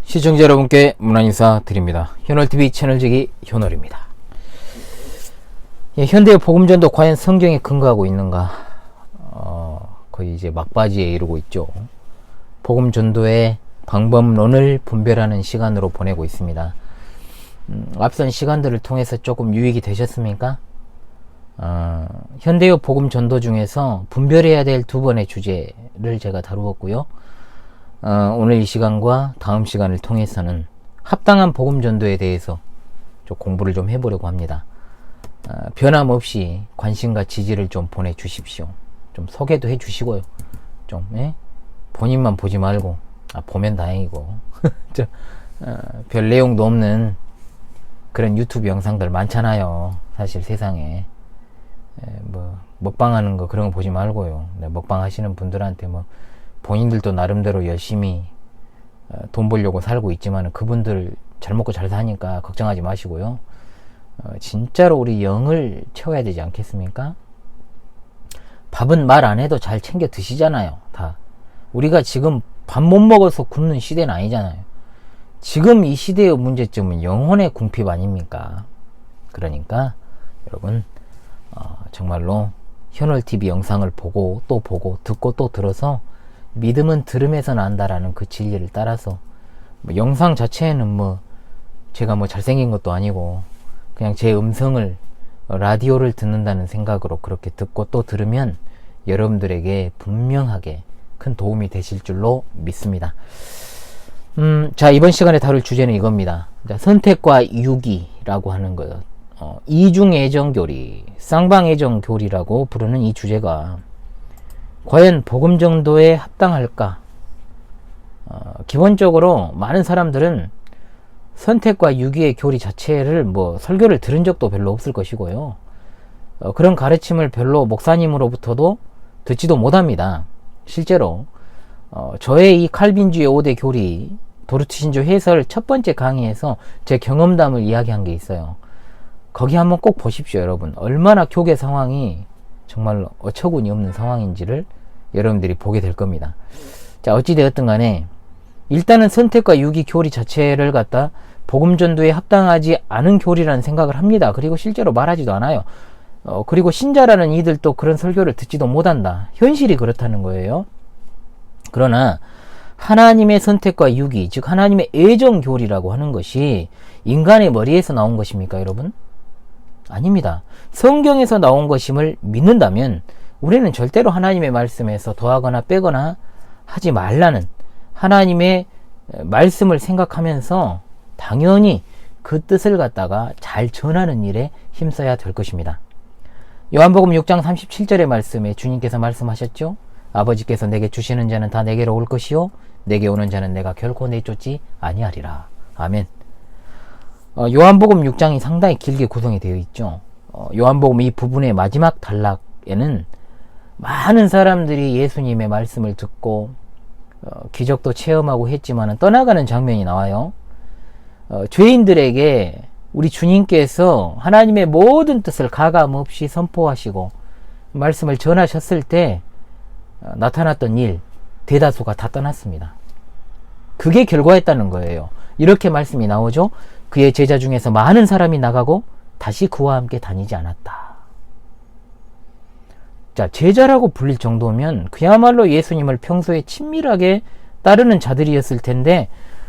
시청자 여러분께 문안인사 드립니다. 현월TV 채널지기 현월입니다. 현대의 복음전도 과연 성경에 근거하고 있는가? 거의 이제 막바지에 이르고 있죠. 복음전도의 방법론을 분별하는 시간으로 보내고 있습니다. 앞선 시간들을 통해서 조금 유익이 되셨습니까? 현대의 복음전도 중에서 분별해야 될 두 번의 주제를 제가 다루었고요. 오늘 이 시간과 다음 시간을 통해서는 합당한 복음전도에 대해서 좀 공부를 좀 해보려고 합니다. 변함없이 관심과 지지를 좀 보내주십시오. 좀 소개도 해주시고요. 좀 본인만 보지 말고 보면 다행이고 별 내용도 없는 그런 유튜브 영상들 많잖아요. 사실 세상에 뭐 먹방하는 거 그런 거 보지 말고요. 먹방 하시는 분들한테 뭐 본인들도 나름대로 열심히 돈 벌려고 살고 있지만 그분들 잘 먹고 잘 사니까 걱정하지 마시고요. 진짜로 우리 영을 채워야 되지 않겠습니까? 밥은 말 안 해도 잘 챙겨 드시잖아요. 다 우리가 지금 밥 못 먹어서 굶는 시대는 아니잖아요. 지금 이 시대의 문제점은 영혼의 궁핍 아닙니까? 그러니까 여러분 정말로 현월TV 영상을 보고 또 보고 듣고 또 들어서 믿음은 들음에서 난다라는 그 진리를 따라서 영상 자체에는 제가 잘생긴 것도 아니고 그냥 제 음성을 라디오를 듣는다는 생각으로 그렇게 듣고 또 들으면 여러분들에게 분명하게 큰 도움이 되실 줄로 믿습니다. 자, 이번 시간에 다룰 주제는 이겁니다. 자, 선택과 유기라고 하는 거, 이중애정교리, 쌍방애정교리라고 부르는 이 주제가 과연 복음전도에 합당할까? 기본적으로 많은 사람들은 선택과 유기의 교리 자체를 설교를 들은 적도 별로 없을 것이고요. 그런 가르침을 별로 목사님으로부터도 듣지도 못합니다. 실제로 저의 이 칼빈주의 5대 교리 도르트신조 해설 첫 번째 강의에서 제 경험담을 이야기한 게 있어요. 거기 한번 꼭 보십시오. 여러분 얼마나 교계 상황이 정말 어처구니 없는 상황인지를 여러분들이 보게 될 겁니다. 자, 어찌되었든 간에 일단은 선택과 유기 교리 자체를 갖다 복음전도에 합당하지 않은 교리라는 생각을 합니다. 그리고 실제로 말하지도 않아요. 그리고 신자라는 이들도 그런 설교를 듣지도 못한다. 현실이 그렇다는 거예요. 그러나 하나님의 선택과 유기, 즉 하나님의 애정교리라고 하는 것이 인간의 머리에서 나온 것입니까, 여러분? 아닙니다. 성경에서 나온 것임을 믿는다면 우리는 절대로 하나님의 말씀에서 더하거나 빼거나 하지 말라는 하나님의 말씀을 생각하면서 당연히 그 뜻을 갖다가 잘 전하는 일에 힘써야 될 것입니다. 요한복음 6장 37절의 말씀에 주님께서 말씀하셨죠. 아버지께서 내게 주시는 자는 다 내게로 올 것이요 내게 오는 자는 내가 결코 내쫓지 아니하리라. 아멘. 요한복음 6장이 상당히 길게 구성이 되어 있죠. 요한복음 이 부분의 마지막 단락에는 많은 사람들이 예수님의 말씀을 듣고 기적도 체험하고 했지만 떠나가는 장면이 나와요. 죄인들에게 우리 주님께서 하나님의 모든 뜻을 가감없이 선포하시고 말씀을 전하셨을 때 나타났던 일 대다수가 다 떠났습니다. 그게 결과였다는 거예요. 이렇게 말씀이 나오죠. 그의 제자 중에서 많은 사람이 나가고 다시 그와 함께 다니지 않았다. 자, 제자라고 불릴 정도면 그야말로 예수님을 평소에 친밀하게 따르는 자들이었을 텐데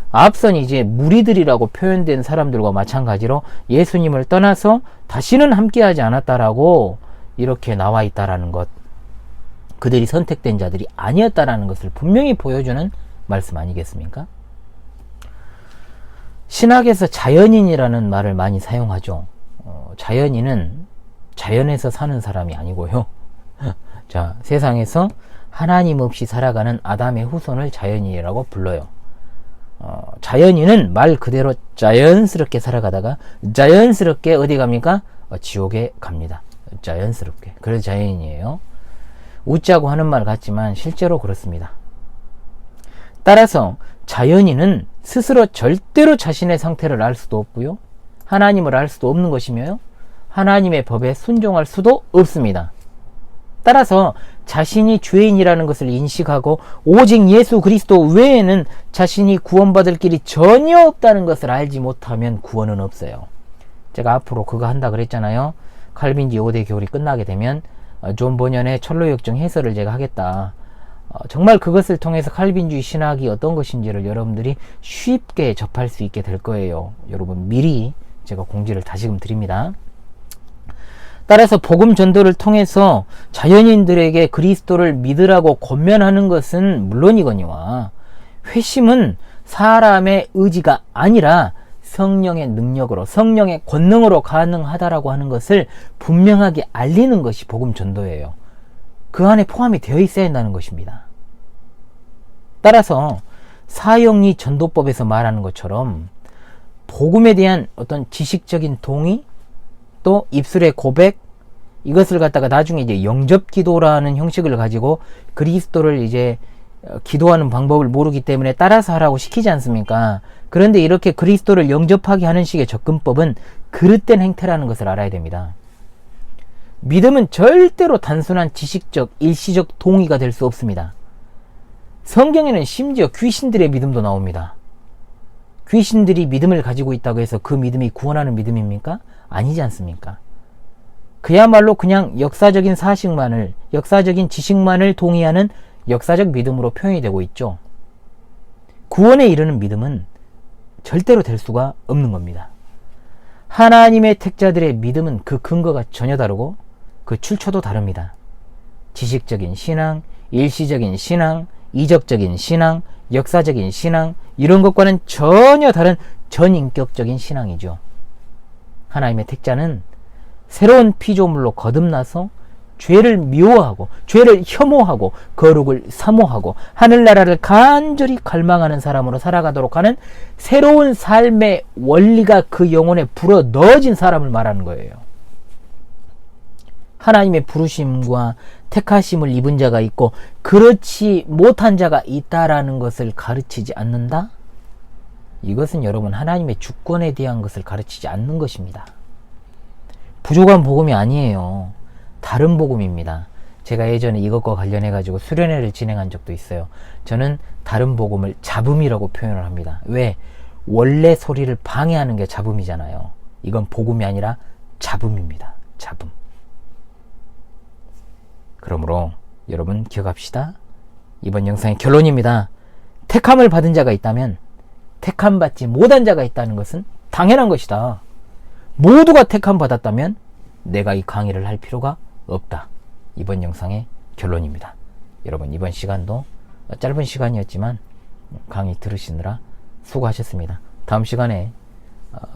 앞선 이제 무리들이라고 표현된 사람들과 마찬가지로 예수님을 떠나서 다시는 함께하지 않았다라고 이렇게 나와 있다라는 것, 그들이 선택된 자들이 아니었다라는 것을 분명히 보여주는 말씀 아니겠습니까? 신학에서 자연인이라는 말을 많이 사용하죠. 자연인은 자연에서 사는 사람이 아니고요. 자, 세상에서 하나님 없이 살아가는 아담의 후손을 자연인이라고 불러요. 자연인은 말 그대로 자연스럽게 살아가다가 자연스럽게 어디 갑니까? 지옥에 갑니다. 자연스럽게. 그래서 자연인이에요. 웃자고 하는 말 같지만 실제로 그렇습니다. 따라서 자연인은 스스로 절대로 자신의 상태를 알 수도 없고요. 하나님을 알 수도 없는 것이며 하나님의 법에 순종할 수도 없습니다. 따라서 자신이 죄인이라는 것을 인식하고 오직 예수 그리스도 외에는 자신이 구원받을 길이 전혀 없다는 것을 알지 못하면 구원은 없어요. 제가 앞으로 그거 한다 그랬잖아요. 칼빈주의 5대 교리 끝나게 되면 존 버년의 철로역정 해설을 제가 하겠다. 정말 그것을 통해서 칼빈주의 신학이 어떤 것인지를 여러분들이 쉽게 접할 수 있게 될 거예요. 여러분 미리 제가 공지를 다시금 드립니다. 따라서 복음 전도를 통해서 자연인들에게 그리스도를 믿으라고 권면하는 것은 물론이거니와 회심은 사람의 의지가 아니라 성령의 능력으로, 성령의 권능으로 가능하다라고 하는 것을 분명하게 알리는 것이 복음 전도예요. 그 안에 포함이 되어 있어야 한다는 것입니다. 따라서 사형리 전도법에서 말하는 것처럼 복음에 대한 어떤 지식적인 동의, 또 입술의 고백, 이것을 갖다가 나중에 이제 영접 기도라는 형식을 가지고 그리스도를 이제 기도하는 방법을 모르기 때문에 따라서 하라고 시키지 않습니까? 그런데 이렇게 그리스도를 영접하게 하는 식의 접근법은 그릇된 행태라는 것을 알아야 됩니다. 믿음은 절대로 단순한 지식적, 일시적 동의가 될 수 없습니다. 성경에는 심지어 귀신들의 믿음도 나옵니다. 귀신들이 믿음을 가지고 있다고 해서 그 믿음이 구원하는 믿음입니까? 아니지 않습니까? 그야말로 그냥 역사적인 사실만을, 역사적인 지식만을 동의하는 역사적 믿음으로 표현이 되고 있죠. 구원에 이르는 믿음은 절대로 될 수가 없는 겁니다. 하나님의 택자들의 믿음은 그 근거가 전혀 다르고 그 출처도 다릅니다. 지식적인 신앙, 일시적인 신앙, 이적적인 신앙, 역사적인 신앙, 이런 것과는 전혀 다른 전인격적인 신앙이죠. 하나님의 택자는 새로운 피조물로 거듭나서 죄를 미워하고 죄를 혐오하고 거룩을 사모하고 하늘나라를 간절히 갈망하는 사람으로 살아가도록 하는 새로운 삶의 원리가 그 영혼에 불어 넣어진 사람을 말하는 거예요. 하나님의 부르심과 택하심을 입은 자가 있고 그렇지 못한 자가 있다라는 것을 가르치지 않는다? 이것은 여러분 하나님의 주권에 대한 것을 가르치지 않는 것입니다. 부족한 복음이 아니에요. 다른 복음입니다. 제가 예전에 이것과 관련해 가지고 수련회를 진행한 적도 있어요. 저는 다른 복음을 잡음이라고 표현을 합니다. 왜? 원래 소리를 방해하는 게 잡음이잖아요. 이건 복음이 아니라 잡음입니다. 잡음. 그러므로 여러분 기억합시다. 이번 영상의 결론입니다. 택함을 받은 자가 있다면 택함 받지 못한 자가 있다는 것은 당연한 것이다. 모두가 택함 받았다면 내가 이 강의를 할 필요가 없다. 이번 영상의 결론입니다. 여러분 이번 시간도 짧은 시간이었지만 강의 들으시느라 수고하셨습니다. 다음 시간에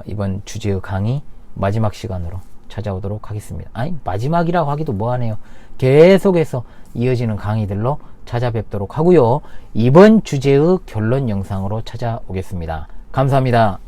이번 주제의 강의 마지막 시간으로 찾아오도록 하겠습니다. 아니 마지막이라고 하기도 뭐하네요. 계속해서 이어지는 강의들로 찾아뵙도록 하고요. 이번 주제의 결론 영상으로 찾아오겠습니다. 감사합니다.